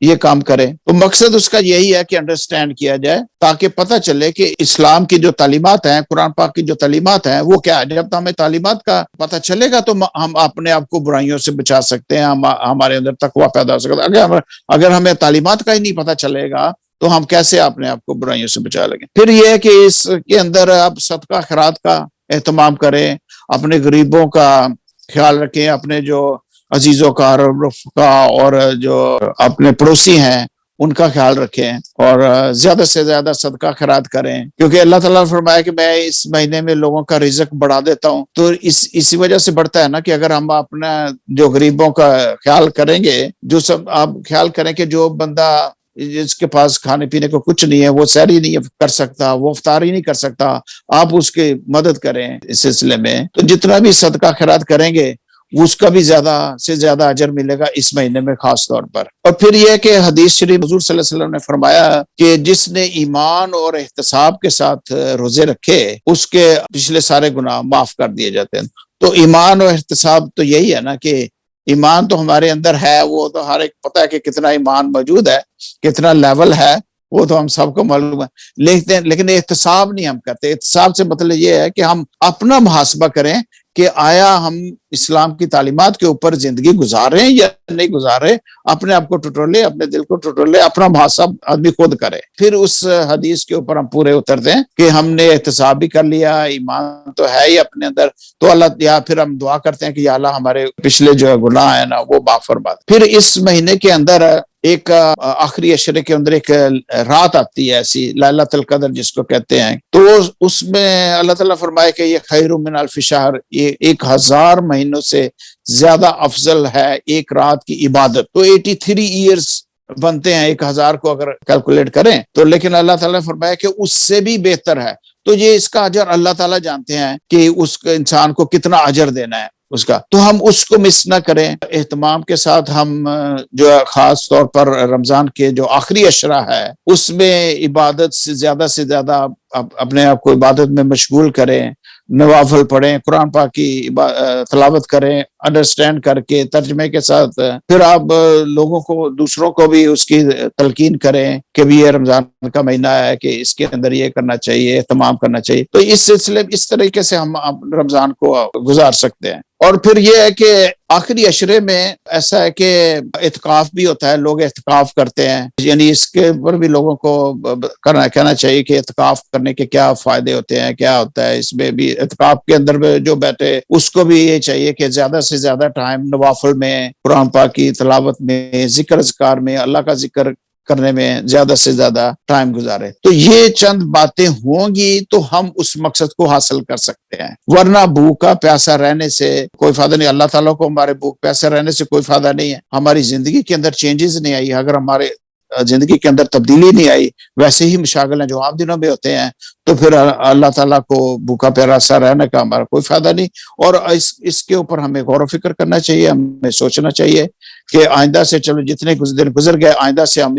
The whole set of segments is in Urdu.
یہ کام کریں. تو مقصد اس کا یہی ہے کہ انڈرسٹینڈ کیا جائے تاکہ پتہ چلے کہ اسلام کی جو تعلیمات ہیں، قرآن پاک کی جو تعلیمات ہیں وہ کیا ہے. جب ہمیں تعلیمات کا پتہ چلے گا تو ہم اپنے آپ کو برائیوں سے بچا سکتے ہیں، ہمارے اندر تقویٰ پیدا ہو سکتا ہے. اگر ہمیں تعلیمات کا ہی نہیں پتہ چلے گا تو ہم کیسے اپنے آپ کو برائیوں سے بچا لیں گے. پھر یہ ہے کہ اس کے اندر آپ صدقہ خیرات کا اہتمام کریں، اپنے غریبوں کا خیال رکھیں، اپنے جو عزیزوں کا رفقا اور جو اپنے پڑوسی ہیں ان کا خیال رکھیں، اور زیادہ سے زیادہ صدقہ خیرات کریں، کیونکہ اللہ تعالیٰ نے فرمایا کہ میں اس مہینے میں لوگوں کا رزق بڑھا دیتا ہوں. تو اسی وجہ سے بڑھتا ہے نا کہ اگر ہم اپنا جو غریبوں کا خیال کریں گے، جو سب آپ خیال کریں کہ جو بندہ جس کے پاس کھانے پینے کو کچھ نہیں ہے، وہ سحری نہیں کر سکتا، وہ افطاری نہیں کر سکتا، آپ اس کی مدد کریں اس سلسلے میں. تو جتنا بھی صدقہ خیرات کریں گے اس کا بھی زیادہ سے زیادہ اجر ملے گا اس مہینے میں خاص طور پر. اور پھر یہ کہ حدیث شریف حضور صلی اللہ علیہ وسلم نے فرمایا کہ جس نے ایمان اور احتساب کے ساتھ روزے رکھے اس کے پچھلے سارے گناہ معاف کر دیے جاتے ہیں. تو ایمان اور احتساب تو یہی ہے نا کہ ایمان تو ہمارے اندر ہے، وہ تو ہر ایک پتہ ہے کہ کتنا ایمان موجود ہے، کتنا لیول ہے، وہ تو ہم سب کو معلوم ہے. لیکن احتساب نہیں ہم کرتے. احتساب سے مطلب یہ ہے کہ ہم اپنا محاسبہ کریں کہ آیا ہم اسلام کی تعلیمات کے اوپر زندگی گزار رہے ہیں یا نہیں گزار رہے. اپنے آپ کو ٹٹولے، اپنے دل کو ٹٹولے، اپنا محاسب آدمی خود کرے. پھر اس حدیث کے اوپر ہم پورے اتر دیں کہ ہم نے احتساب بھی کر لیا، ایمان تو ہے ہی اپنے اندر، تو اللہ، یا پھر ہم دعا کرتے ہیں کہ یا اللہ ہمارے پچھلے جو گناہ ہیں نا وہ معاف فرما دے. پھر اس مہینے کے اندر ایک آخری عشرے کے اندر ایک رات آتی ہے ایسی لیلۃ القدر جس کو کہتے ہیں. تو اس میں اللہ تعالیٰ فرمائے کہ یہ خیر من الف شہر، یہ 1000 مہینوں سے زیادہ افضل ہے ایک رات کی عبادت. تو 83 ایئرز بنتے ہیں 1000 کو اگر کیلکولیٹ کریں تو، لیکن اللہ تعالیٰ نے فرمایا کہ اس سے بھی بہتر ہے. تو یہ اس کا اجر اللہ تعالیٰ جانتے ہیں کہ اس انسان کو کتنا اجر دینا ہے اس کا. تو ہم اس کو مس نہ کریں. اہتمام کے ساتھ ہم جو خاص طور پر رمضان کے جو آخری عشرہ ہے اس میں عبادت سے زیادہ اپنے آپ کو عبادت میں مشغول کریں، نوافل پڑھیں، قرآن پاک کی تلاوت کریں انڈرسٹینڈ کر کے ترجمے کے ساتھ. پھر آپ لوگوں کو، دوسروں کو بھی اس کی تلقین کریں کہ بھی یہ رمضان کا مہینہ ہے کہ اس کے اندر یہ کرنا چاہیے، اہتمام کرنا چاہیے. تو اس سلسلے اس طریقے سے ہم رمضان کو گزار سکتے ہیں. اور پھر یہ ہے کہ آخری عشرے میں ایسا ہے کہ اعتکاف بھی ہوتا ہے، لوگ اعتکاف کرتے ہیں. یعنی اس کے اوپر بھی لوگوں کو کہنا چاہیے کہ اعتکاف کرنے کے کیا فائدے ہوتے ہیں، کیا ہوتا ہے. اس میں بھی اعتکاف کے اندر جو بیٹھے اس کو بھی یہ چاہیے کہ زیادہ سے زیادہ ٹائم نوافل میں، قرآن پاک کی تلاوت میں، ذکر اذکار میں، اللہ کا ذکر کرنے میں زیادہ سے زیادہ ٹائم گزارے. تو یہ چند باتیں ہوں گی تو ہم اس مقصد کو حاصل کر سکتے ہیں. ورنہ بھوکا پیاسا رہنے سے کوئی فائدہ نہیں. اللہ تعالیٰ کو ہمارے بھوک پیاسا رہنے سے کوئی فائدہ نہیں ہے. ہماری زندگی کے اندر چینجز نہیں آئی، اگر ہمارے زندگی کے اندر تبدیلی نہیں آئی، ویسے ہی مشاغلیں جو عام دنوں میں ہوتے ہیں، تو پھر اللہ تعالیٰ کو بھوکا پیاسا رہنے کا ہمارا کوئی فائدہ نہیں. اور اس کے اوپر ہمیں غور و فکر کرنا چاہیے، ہمیں سوچنا چاہیے کہ آئندہ سے چلو جتنے دن گزر گئے، آئندہ سے ہم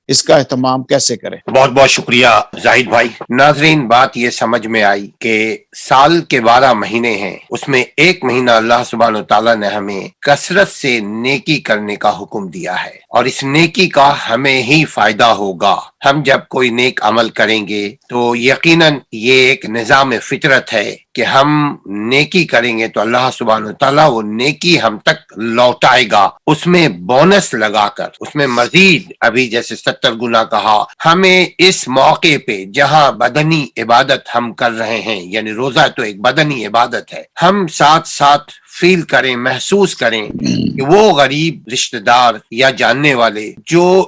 اس کا اہتمام کیسے کریں. بہت بہت شکریہ زاہد بھائی. ناظرین، بات یہ سمجھ میں آئی کہ سال کے 12 مہینے ہیں، اس میں ایک مہینہ اللہ سبحانہ وتعالیٰ نے ہمیں کثرت سے نیکی کرنے کا حکم دیا ہے، اور اس نیکی کا ہمیں ہی فائدہ ہوگا. ہم جب کوئی نیک عمل کریں گے تو یقیناً یہ ایک نظام فطرت ہے کہ ہم نیکی کریں گے تو اللہ سبحانہ وتعالیٰ وہ نیکی ہم تک لوٹائے گا، اس میں بونس لگا کر، اس میں مزید، ابھی جیسے 70 گنا کہا. ہمیں اس موقع پہ جہاں بدنی عبادت ہم کر رہے ہیں، یعنی روزہ تو ایک بدنی عبادت ہے، ہم ساتھ ساتھ فیل کریں، محسوس کریں کہ وہ غریب رشتہ دار یا جاننے والے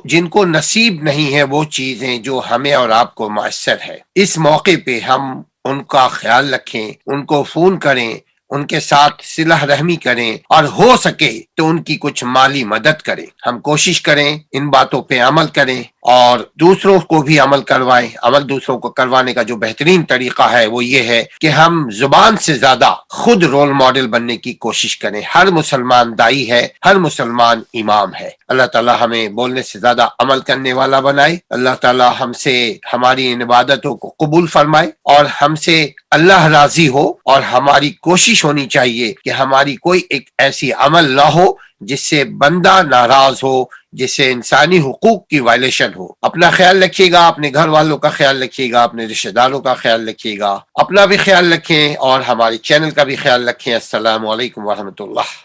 جن کو نصیب نہیں ہے وہ چیزیں جو ہمیں اور آپ کو میسر ہے، اس موقع پہ ہم ان کا خیال رکھیں، ان کو فون کریں، ان کے ساتھ صلح رحمی کریں، اور ہو سکے تو ان کی کچھ مالی مدد کریں. ہم کوشش کریں ان باتوں پہ عمل کریں اور دوسروں کو بھی عمل کروائیں. عمل دوسروں کو کروانے کا جو بہترین طریقہ ہے وہ یہ ہے کہ ہم زبان سے زیادہ خود رول ماڈل بننے کی کوشش کریں. ہر مسلمان دائی ہے، ہر مسلمان امام ہے. اللہ تعالیٰ ہمیں بولنے سے زیادہ عمل کرنے والا بنائے. اللہ تعالیٰ ہم سے ہماری ان عبادتوں کو قبول فرمائے، اور ہم سے اللہ راضی ہو، اور ہماری کوشش ہونی چاہیے کہ ہماری کوئی ایک ایسی عمل نہ ہو جس سے بندہ ناراض ہو، جس سے انسانی حقوق کی وائلیشن ہو۔ اپنا خیال رکھیے گا، اپنے گھر والوں کا خیال رکھیے گا، اپنے رشتہ داروں کا خیال رکھیے گا، اپنا بھی خیال رکھیں اور ہمارے چینل کا بھی خیال رکھیں۔ السلام علیکم ورحمۃ اللہ۔